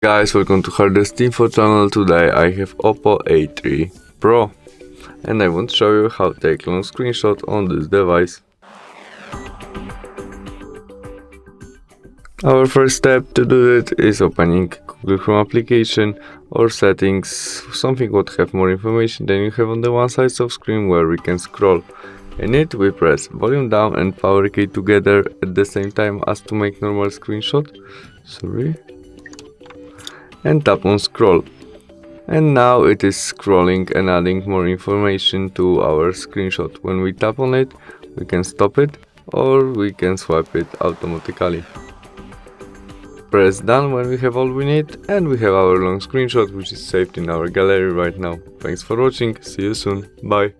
Guys, welcome to HardReset.Info channel. Today I have OPPO A3 Pro and I want to show you how to take long screenshot on this device. Our first step to do it is opening Google Chrome application or settings, something would have more information than you have on the one side of screen where we can scroll. In it we press volume down and power key together at the same time as to make normal screenshot. And tap on scroll. And now it is scrolling and adding more information to our screenshot. When we tap on it, we can stop it or we can swipe it automatically. Press done when we have all we need and we have our long screenshot, which is saved in our gallery right now. Thanks for watching, see you soon, bye.